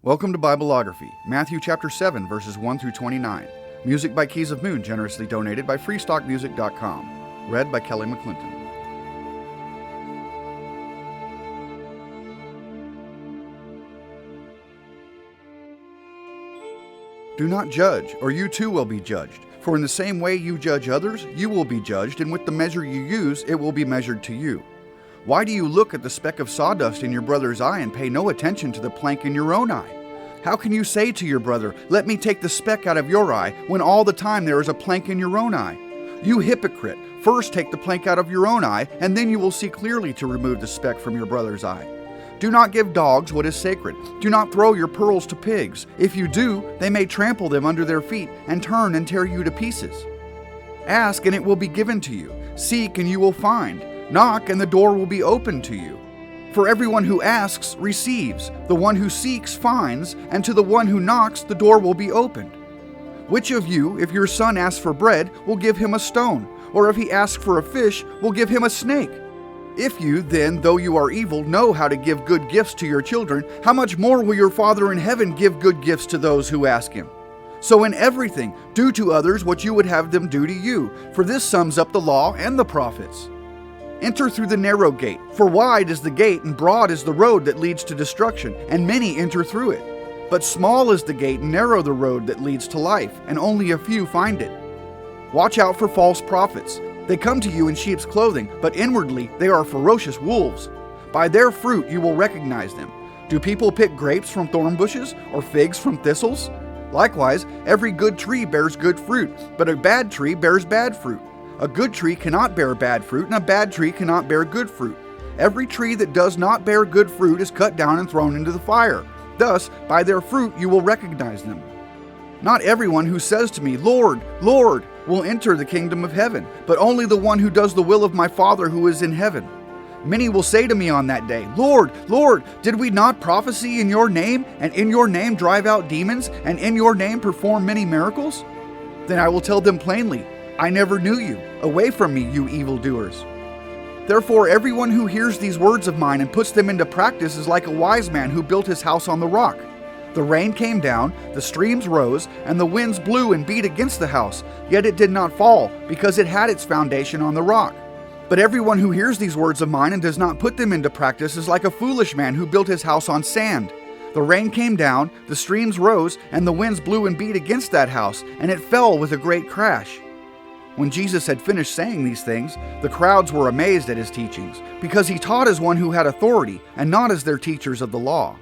Welcome to Bibleography, Matthew chapter 7, verses 1 through 29. Music by Keys of Moon, generously donated by freestockmusic.com. Read by Kelly McClinton. Do not judge, or you too will be judged. For in the same way you judge others, you will be judged, and with the measure you use, it will be measured to you. Why do you look at the speck of sawdust in your brother's eye and pay no attention to the plank in your own eye? How can you say to your brother, "Let me take the speck out of your eye," when all the time there is a plank in your own eye? You hypocrite, first take the plank out of your own eye, and then you will see clearly to remove the speck from your brother's eye. Do not give dogs what is sacred. Do not throw your pearls to pigs. If you do, they may trample them under their feet and turn and tear you to pieces. Ask, and it will be given to you. Seek, and you will find. Knock, and the door will be opened to you. For everyone who asks receives, the one who seeks finds, and to the one who knocks the door will be opened. Which of you, if your son asks for bread, will give him a stone? Or if he asks for a fish, will give him a snake? If you, then, though you are evil, know how to give good gifts to your children, how much more will your Father in heaven give good gifts to those who ask him? So in everything, do to others what you would have them do to you, for this sums up the law and the prophets. Enter through the narrow gate, for wide is the gate and broad is the road that leads to destruction, and many enter through it. But small is the gate and narrow the road that leads to life, and only a few find it. Watch out for false prophets. They come to you in sheep's clothing, but inwardly they are ferocious wolves. By their fruit you will recognize them. Do people pick grapes from thorn bushes, or figs from thistles? Likewise, every good tree bears good fruit, but a bad tree bears bad fruit. A good tree cannot bear bad fruit, and a bad tree cannot bear good fruit. Every tree that does not bear good fruit is cut down and thrown into the fire. Thus, by their fruit you will recognize them. Not everyone who says to me, "Lord, Lord," will enter the kingdom of heaven, but only the one who does the will of my Father who is in heaven. Many will say to me on that day, "Lord, Lord, did we not prophesy in your name, and in your name drive out demons, and in your name perform many miracles?" Then I will tell them plainly, "I never knew you. Away from me, you evildoers." Therefore, everyone who hears these words of mine and puts them into practice is like a wise man who built his house on the rock. The rain came down, the streams rose, and the winds blew and beat against the house, yet it did not fall, because it had its foundation on the rock. But everyone who hears these words of mine and does not put them into practice is like a foolish man who built his house on sand. The rain came down, the streams rose, and the winds blew and beat against that house, and it fell with a great crash. When Jesus had finished saying these things, the crowds were amazed at his teachings, because he taught as one who had authority, and not as their teachers of the law.